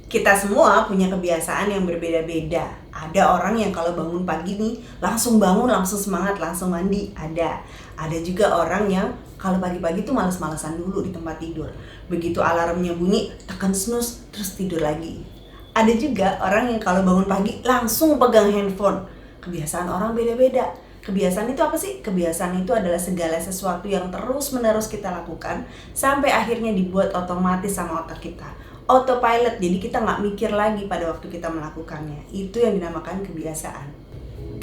Kita semua punya kebiasaan yang berbeda-beda. Ada orang yang kalau bangun pagi nih langsung bangun, langsung semangat, langsung mandi. Ada juga orang yang kalau pagi-pagi tuh males-malesan dulu di tempat tidur. Begitu alarmnya bunyi, tekan snooze, terus tidur lagi. Ada juga orang yang kalau bangun pagi langsung pegang handphone. Kebiasaan orang beda-beda. Kebiasaan itu apa sih? Kebiasaan itu adalah segala sesuatu yang terus-menerus kita lakukan sampai akhirnya dibuat otomatis sama otak kita. Autopilot, jadi kita nggak mikir lagi pada waktu kita melakukannya. Itu yang dinamakan kebiasaan.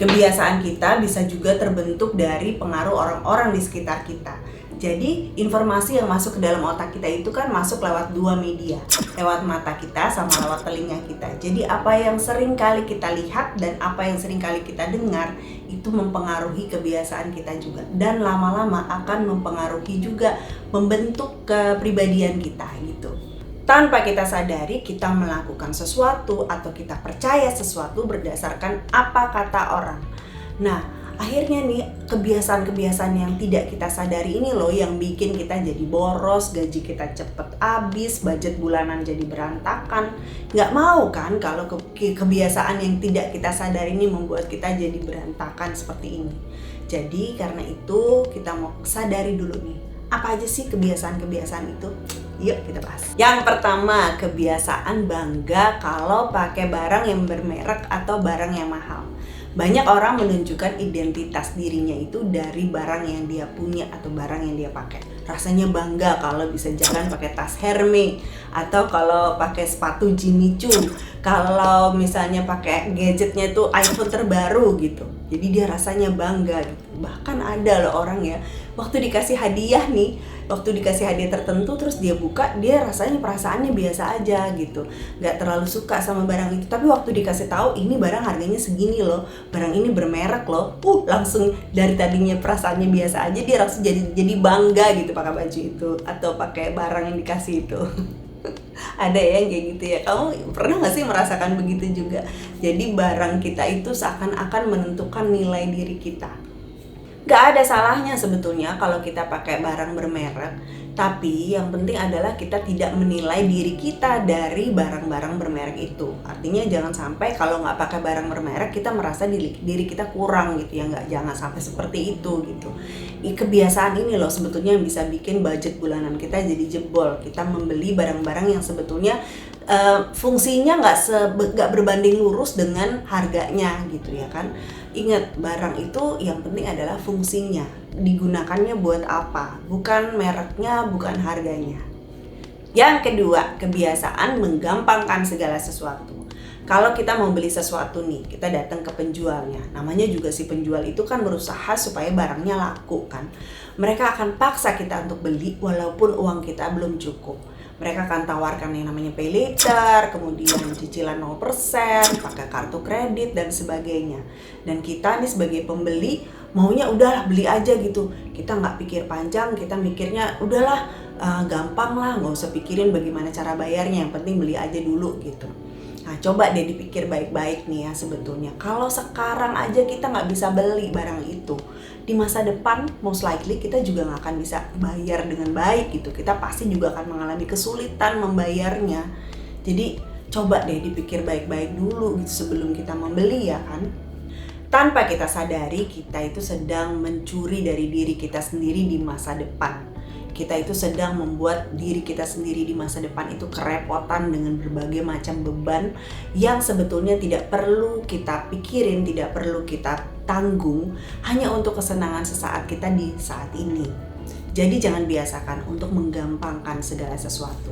Kebiasaan kita bisa juga terbentuk dari pengaruh orang-orang di sekitar kita. Jadi informasi yang masuk ke dalam otak kita itu kan masuk lewat dua media, lewat mata kita sama lewat telinga kita. Jadi apa yang sering kali kita lihat dan apa yang sering kali kita dengar itu mempengaruhi kebiasaan kita juga, dan lama-lama akan mempengaruhi juga membentuk kepribadian kita gitu. Tanpa kita sadari, kita melakukan sesuatu atau kita percaya sesuatu berdasarkan apa kata orang. Nah, akhirnya nih kebiasaan-kebiasaan yang tidak kita sadari ini loh yang bikin kita jadi boros, gaji kita cepet habis, budget bulanan jadi berantakan. Nggak mau kan kalau kebiasaan yang tidak kita sadari ini membuat kita jadi berantakan seperti ini. Jadi karena itu kita mau sadari dulu nih, apa aja sih kebiasaan-kebiasaan itu? Yuk kita bahas. Yang pertama, kebiasaan bangga kalau pakai barang yang bermerek atau barang yang mahal. Banyak orang menunjukkan identitas dirinya itu dari barang yang dia punya atau barang yang dia pakai. Rasanya bangga kalau bisa jalan pakai tas Hermes, atau kalau pakai sepatu Jimmy Choo, kalau misalnya pakai gadgetnya itu iPhone terbaru gitu. Jadi dia rasanya bangga gitu. Bahkan ada loh orang ya, waktu dikasih hadiah tertentu terus dia buka, dia rasanya perasaannya biasa aja gitu, nggak terlalu suka sama barang itu. Tapi waktu dikasih tahu ini barang harganya segini loh, barang ini bermerek loh, langsung dari tadinya perasaannya biasa aja dia langsung jadi bangga gitu pakai baju itu atau pakai barang yang dikasih itu. Ada ya yang kayak gitu ya. Kamu pernah nggak sih merasakan begitu juga? Jadi barang kita itu seakan-akan menentukan nilai diri kita. Gak ada salahnya sebetulnya kalau kita pakai barang bermerek, tapi yang penting adalah kita tidak menilai diri kita dari barang-barang bermerek itu. Artinya jangan sampai kalau nggak pakai barang bermerek kita merasa diri kita kurang gitu ya, jangan sampai seperti itu gitu. Kebiasaan ini loh sebetulnya yang bisa bikin budget bulanan kita jadi jebol. Kita membeli barang-barang yang sebetulnya fungsinya nggak berbanding lurus dengan harganya gitu ya kan. Ingat, barang itu yang penting adalah fungsinya, digunakannya buat apa, bukan mereknya, bukan harganya. Yang kedua, kebiasaan menggampangkan segala sesuatu. Kalau kita mau beli sesuatu nih, kita datang ke penjualnya. Namanya juga si penjual itu kan berusaha supaya barangnya laku kan. Mereka akan paksa kita untuk beli walaupun uang kita belum cukup. Mereka akan tawarkan yang namanya pay later, kemudian cicilan 0%, pakai kartu kredit dan sebagainya. Dan kita nih sebagai pembeli maunya udahlah beli aja gitu. Kita nggak pikir panjang, kita mikirnya udahlah gampang lah, nggak usah pikirin bagaimana cara bayarnya, yang penting beli aja dulu gitu. Nah coba deh dipikir baik-baik nih ya sebetulnya. Kalau sekarang aja kita nggak bisa beli barang itu, di masa depan most likely kita juga nggak akan bisa bayar dengan baik gitu. Kita pasti juga akan mengalami kesulitan membayarnya. Jadi coba deh dipikir baik-baik dulu gitu sebelum kita membeli ya kan. Tanpa kita sadari kita itu sedang mencuri dari diri kita sendiri di masa depan. Kita itu sedang membuat diri kita sendiri di masa depan itu kerepotan dengan berbagai macam beban yang sebetulnya tidak perlu kita pikirin, tidak perlu kita tanggung, hanya untuk kesenangan sesaat kita di saat ini. Jadi jangan biasakan untuk menggampangkan segala sesuatu.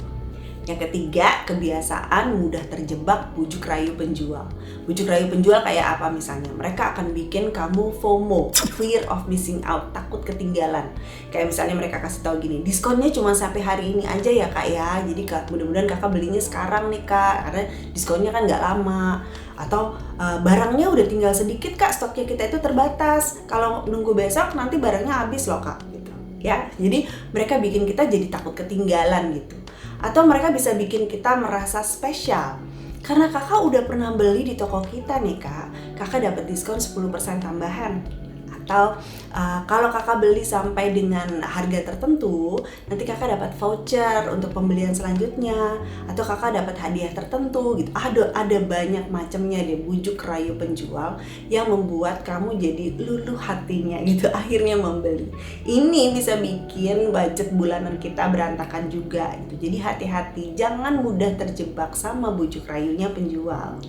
Yang ketiga, kebiasaan mudah terjebak bujuk rayu penjual. Bujuk rayu penjual kayak apa misalnya? Mereka akan bikin kamu FOMO, fear of missing out, takut ketinggalan. Kayak misalnya mereka kasih tahu gini, diskonnya cuma sampai hari ini aja ya kak ya. Jadi mudah-mudahan kakak belinya sekarang nih kak, karena diskonnya kan nggak lama. Atau barangnya udah tinggal sedikit kak, stoknya kita itu terbatas. Kalau nunggu besok nanti barangnya habis loh kak. Gitu. Ya, jadi mereka bikin kita jadi takut ketinggalan gitu. Atau mereka bisa bikin kita merasa spesial. Karena kakak udah pernah beli di toko kita nih kak, kakak dapat diskon 10% tambahan. Atau kalau kakak beli sampai dengan harga tertentu, nanti kakak dapat voucher untuk pembelian selanjutnya, atau kakak dapat hadiah tertentu gitu. Ada banyak macamnya deh bujuk rayu penjual yang membuat kamu jadi luluh hatinya gitu, akhirnya membeli. Ini bisa bikin budget bulanan kita berantakan juga gitu. Jadi hati-hati, jangan mudah terjebak sama bujuk rayunya penjual.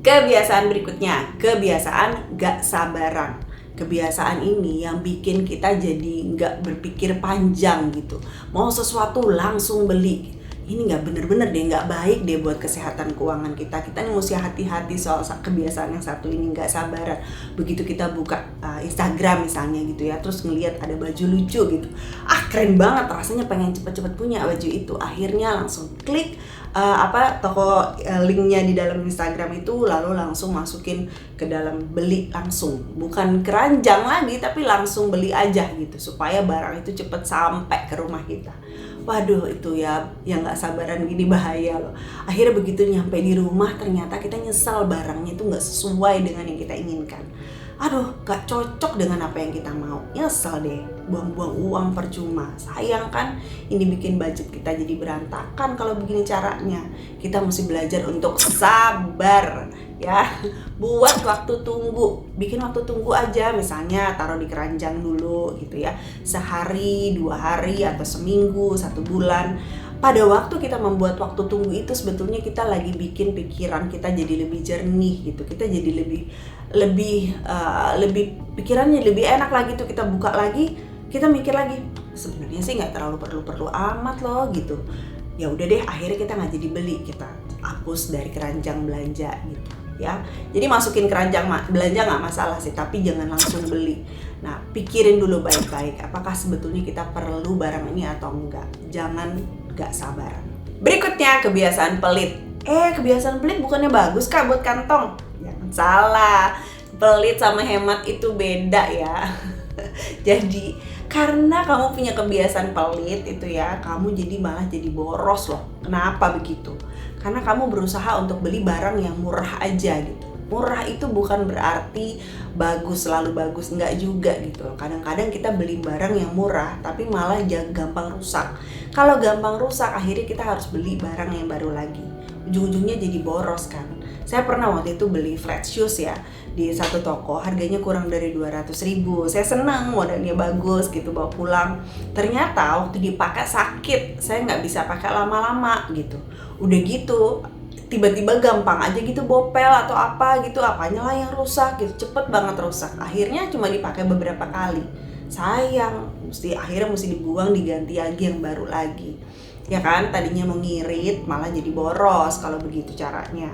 Kebiasaan berikutnya, kebiasaan gak sabaran. Kebiasaan ini yang bikin kita jadi nggak berpikir panjang gitu, mau sesuatu langsung beli. Ini nggak bener-bener deh, nggak baik deh buat kesehatan keuangan kita. Kita nih mesti hati-hati soal kebiasaan yang satu ini, nggak sabaran. Begitu kita buka Instagram misalnya gitu ya, terus ngelihat ada baju lucu gitu, keren banget, rasanya pengen cepet-cepet punya baju itu. Akhirnya langsung klik toko linknya di dalam Instagram itu, lalu langsung masukin ke dalam beli langsung, bukan keranjang lagi tapi langsung beli aja gitu, supaya barang itu cepet sampai ke rumah kita. Waduh, itu ya yang nggak sabaran gini bahaya loh. Akhirnya begitu nyampe di rumah ternyata kita nyesal barangnya itu nggak sesuai dengan yang kita inginkan. Aduh, gak cocok dengan apa yang kita mau. Nyesel deh, buang-buang uang percuma. Sayang kan, ini bikin budget kita jadi berantakan kalau begini caranya. Kita mesti belajar untuk sabar ya. Buat waktu tunggu, bikin waktu tunggu aja, misalnya taruh di keranjang dulu gitu ya. Sehari, 2 hari, atau seminggu, 1 bulan. Pada waktu kita membuat waktu tunggu itu sebetulnya kita lagi bikin pikiran kita jadi lebih jernih gitu. Kita jadi lebih pikirannya lebih enak lagi tuh. Kita buka lagi, kita mikir lagi, sebenarnya sih nggak terlalu perlu amat loh gitu. Ya udah deh, akhirnya kita nggak jadi beli, kita hapus dari keranjang belanja gitu ya. Jadi masukin keranjang belanja nggak masalah sih, tapi jangan langsung beli. Nah, pikirin dulu baik-baik, apakah sebetulnya kita perlu barang ini atau enggak. Jangan gak sabaran. Berikutnya, kebiasaan pelit. Kebiasaan pelit bukannya bagus kak buat kantong? Jangan salah, pelit sama hemat itu beda ya. Jadi karena kamu punya kebiasaan pelit itu ya, kamu jadi malah jadi boros loh. Kenapa begitu? Karena kamu berusaha untuk beli barang yang murah aja gitu. Murah itu bukan berarti bagus, selalu bagus, enggak juga gitu. Kadang-kadang kita beli barang yang murah tapi malah gampang rusak. Kalau gampang rusak, akhirnya kita harus beli barang yang baru lagi. Ujung-ujungnya jadi boros kan. Saya pernah waktu itu beli flat shoes ya di satu toko, harganya kurang dari 200.000. Saya senang, modelnya bagus gitu, bawa pulang. Ternyata waktu dipakai sakit, saya nggak bisa pakai lama-lama gitu. Udah gitu tiba-tiba gampang aja gitu bopel atau apa gitu, apanya lah yang rusak gitu, cepet banget rusak. Akhirnya cuma dipakai beberapa kali, sayang, akhirnya mesti dibuang, diganti lagi yang baru lagi ya kan. Tadinya mau ngirit malah jadi boros kalau begitu caranya.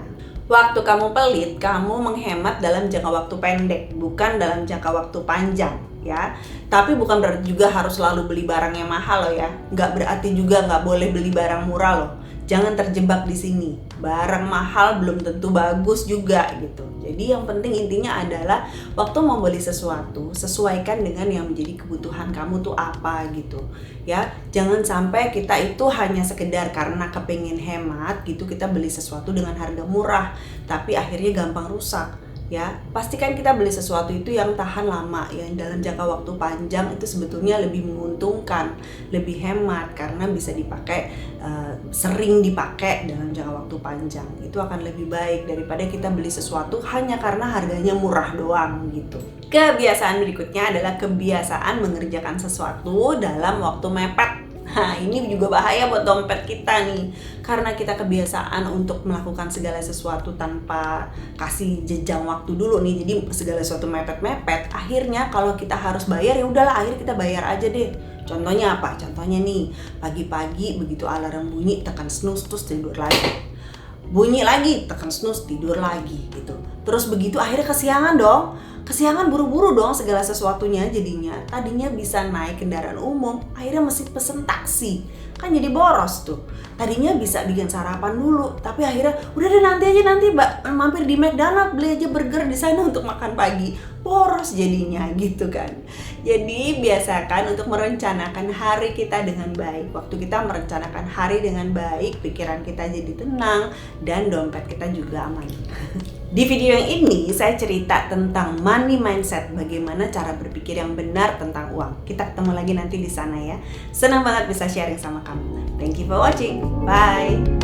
Waktu kamu pelit, kamu menghemat dalam jangka waktu pendek, bukan dalam jangka waktu panjang ya. Tapi bukan berarti juga harus selalu beli barang yang mahal loh ya. Nggak berarti juga nggak boleh beli barang murah loh. Jangan terjebak di sini. Barang mahal belum tentu bagus juga gitu. Jadi yang penting intinya adalah waktu mau beli sesuatu, sesuaikan dengan yang menjadi kebutuhan kamu tuh apa gitu. Ya, jangan sampai kita itu hanya sekedar karena kepengen hemat gitu kita beli sesuatu dengan harga murah, tapi akhirnya gampang rusak. Ya, pastikan kita beli sesuatu itu yang tahan lama, yang dalam jangka waktu panjang itu sebetulnya lebih menguntungkan, lebih hemat karena bisa dipakai, sering dipakai dalam jangka waktu panjang. Itu akan lebih baik daripada kita beli sesuatu hanya karena harganya murah doang gitu. Kebiasaan berikutnya adalah kebiasaan mengerjakan sesuatu dalam waktu mepet. Nah, ini juga bahaya buat dompet kita nih. Karena kita kebiasaan untuk melakukan segala sesuatu tanpa kasih jejak waktu dulu nih. Jadi segala sesuatu mepet-mepet. Akhirnya kalau kita harus bayar, ya udahlah, akhirnya kita bayar aja deh. Contohnya apa? Contohnya nih, pagi-pagi begitu alarm bunyi, tekan snooze terus tidur lagi. Bunyi lagi, tekan snooze, tidur lagi gitu. Terus begitu akhirnya kesiangan dong. Kesiangan, buru-buru dong segala sesuatunya jadinya. Tadinya bisa naik kendaraan umum, akhirnya mesti pesen taksi. Kan jadi boros tuh. Tadinya bisa bikin sarapan dulu, tapi akhirnya udah deh nanti mampir di McDonald, beli aja burger di sana untuk makan pagi. Boros jadinya gitu kan. Jadi biasakan untuk merencanakan hari kita dengan baik. Waktu kita merencanakan hari dengan baik, pikiran kita jadi tenang dan dompet kita juga aman. Di video yang ini saya cerita tentang money mindset, bagaimana cara berpikir yang benar tentang uang. Kita ketemu lagi nanti di sana ya. Senang banget bisa sharing sama kamu. Thank you for watching. Bye.